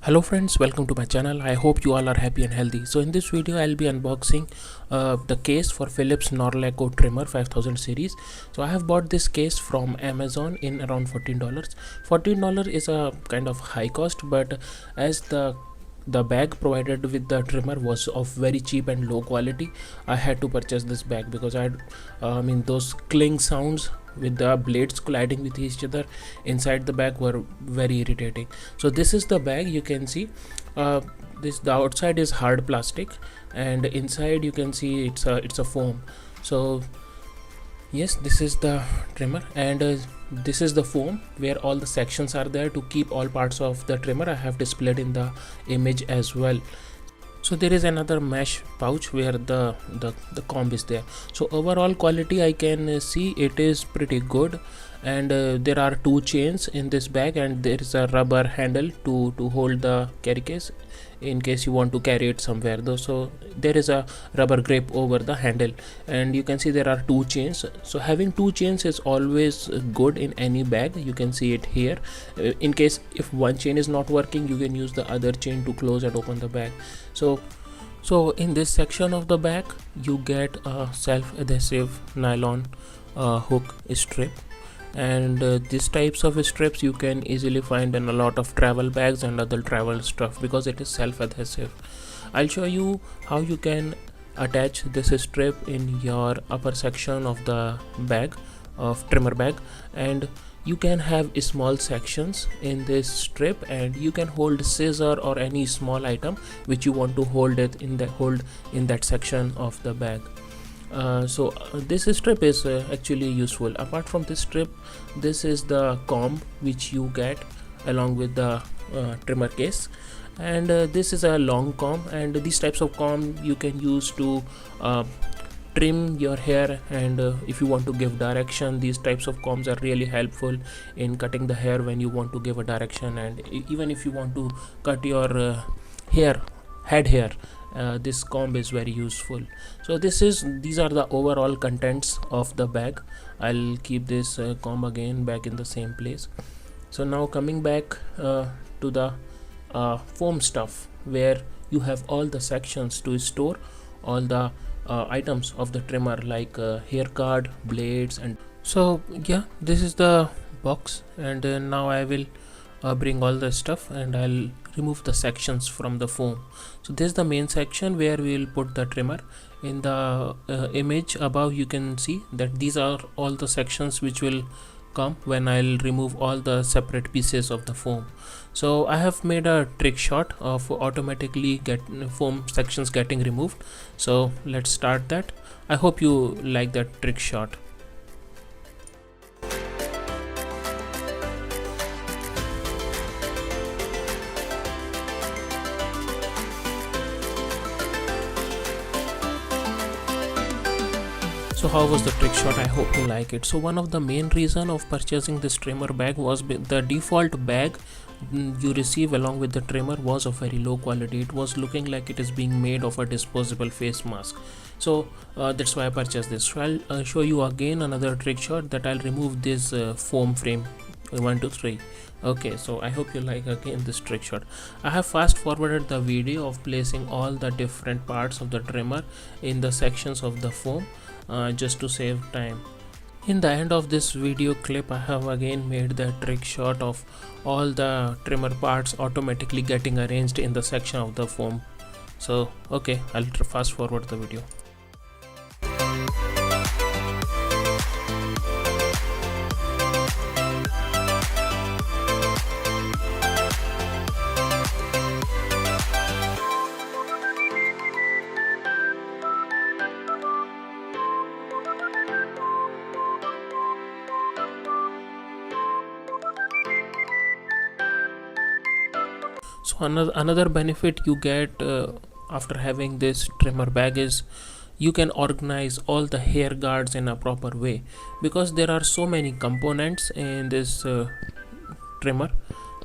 Hello friends, welcome to my channel. I hope you all are happy and healthy. So in this video I'll be unboxing the case for Philips Norleco trimmer 5000 series. So I have bought this case from Amazon in around $14. $14 is a kind of high cost, but as the bag provided with the trimmer was of very cheap and low quality, I had to purchase this bag because those cling sounds with the blades colliding with each other inside the bag were very irritating. So this is the bag. You can see the outside is hard plastic, and inside you can see it's a foam. So yes, this is the trimmer, and this is the foam where all the sections are there to keep all parts of the trimmer. I have displayed in the image as well. So there is another mesh pouch where the comb is there. So overall quality, I can see it is pretty good, and there are two chains in this bag, and there is a rubber handle to hold the carry case in case you want to carry it somewhere though. So there is a rubber grip over the handle, and you can see there are two chains. So having two chains is always good in any bag. You can see it here. In case if one chain is not working, you can use the other chain to close and open the bag. So in this section of the bag you get a self-adhesive nylon hook strip, and these types of strips you can easily find in a lot of travel bags and other travel stuff because it is self-adhesive. I'll show you how you can attach this strip in your upper section of the bag of trimmer bag, and you can have small sections in this strip, and you can hold scissor or any small item which you want to hold in that section of the bag. This strip is actually useful. Apart from this strip, this is the comb which you get along with the trimmer case, and this is a long comb, and these types of comb you can use to trim your hair, and if you want to give direction, these types of combs are really helpful in cutting the hair when you want to give a direction, and even if you want to cut your head hair, this comb is very useful. So these are the overall contents of the bag. I'll keep this comb again back in the same place. So now coming back to the foam stuff, where you have all the sections to store all the items of the trimmer, like hair card, blades, and so yeah, this is the box, and now I will bring all the stuff and I'll remove the sections from the foam. So this is the main section where we will put the trimmer. In the image above you can see that these are all the sections which will come when I'll remove all the separate pieces of the foam. So I have made a trick shot of automatically get foam sections getting removed. So let's start that. I hope you like that trick shot. So how was the trick shot? I hope you like it. So one of the main reason of purchasing this trimmer bag was the default bag you receive along with the trimmer was of very low quality. It was looking like it is being made of a disposable face mask. So that's why I purchased this. So I'll show you again another trick shot that I'll remove this foam frame. 1 2 3. Okay, so I hope you like again this trick shot. I have fast forwarded the video of placing all the different parts of the trimmer in the sections of the foam, just to save time. In the end of this video clip, I have again made the trick shot of all the trimmer parts automatically getting arranged in the section of the foam. So okay, I'll fast forward the video. So another benefit you get after having this trimmer bag is you can organize all the hair guards in a proper way, because there are so many components in this trimmer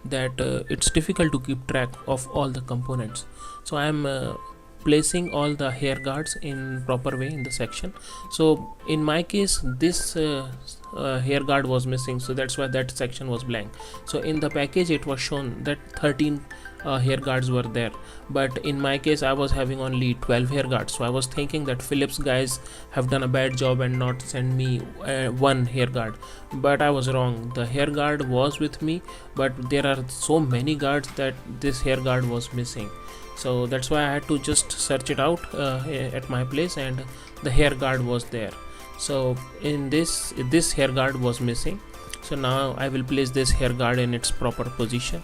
that it's difficult to keep track of all the components. So I am placing all the hair guards in proper way in the section. So in my case this hair guard was missing, so that's why that section was blank. So in the package it was shown that 13 hair guards were there, but in my case I was having only 12 hair guards. So I was thinking that Philips guys have done a bad job and not send me one hair guard, but I was wrong. The hair guard was with me, but there are so many guards that this hair guard was missing. So that's why I had to just search it out at my place, and the hair guard was there. So in this hair guard was missing. So now I will place this hair guard in its proper position.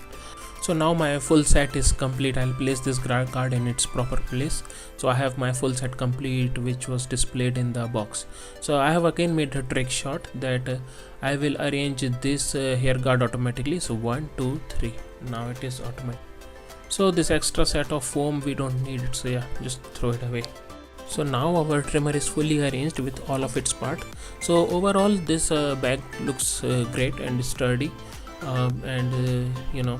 So now my full set is complete. I'll place this guard in its proper place. So I have my full set complete, which was displayed in the box. So I have again made a trick shot that I will arrange this hair guard automatically. So 1 2 3, now it is automatic. So this extra set of foam we don't need it, so yeah, just throw it away. So now our trimmer is fully arranged with all of its part. So overall this bag looks great and sturdy, and you know,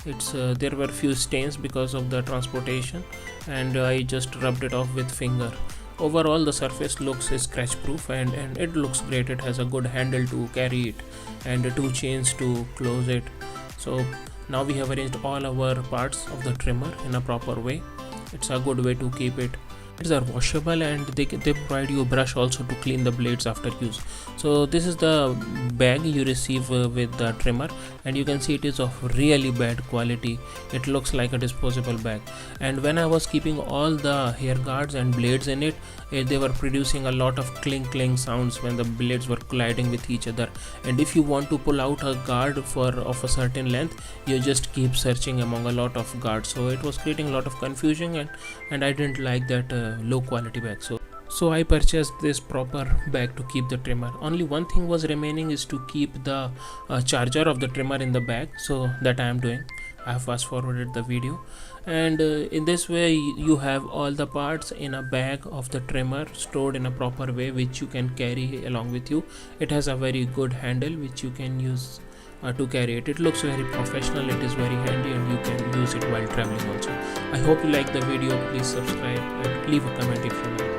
it's there were few stains because of the transportation, and I just rubbed it off with finger. Overall the surface looks scratch proof, and it looks great. It has a good handle to carry it and 2 chains to close it. So now we have arranged all our parts of the trimmer in a proper way. It's a good way to keep it. Blades are washable, and they provide you a brush also to clean the blades after use. So this is the bag you receive with the trimmer, and you can see it is of really bad quality. It looks like a disposable bag, and when I was keeping all the hair guards and blades in it, they were producing a lot of cling sounds when the blades were colliding with each other. And if you want to pull out a guard of a certain length, you just keep searching among a lot of guards. So it was creating a lot of confusion, and I didn't like that low quality bag. So I purchased this proper bag to keep the trimmer. Only one thing was remaining, is to keep the charger of the trimmer in the bag. So that I am doing. I have fast forwarded the video, and in this way you have all the parts in a bag of the trimmer stored in a proper way, which you can carry along with you. It has a very good handle which you can use to carry it. It looks very professional, it is very handy, and you can use it while traveling also. I hope you like the video. Please subscribe and leave a comment if you like.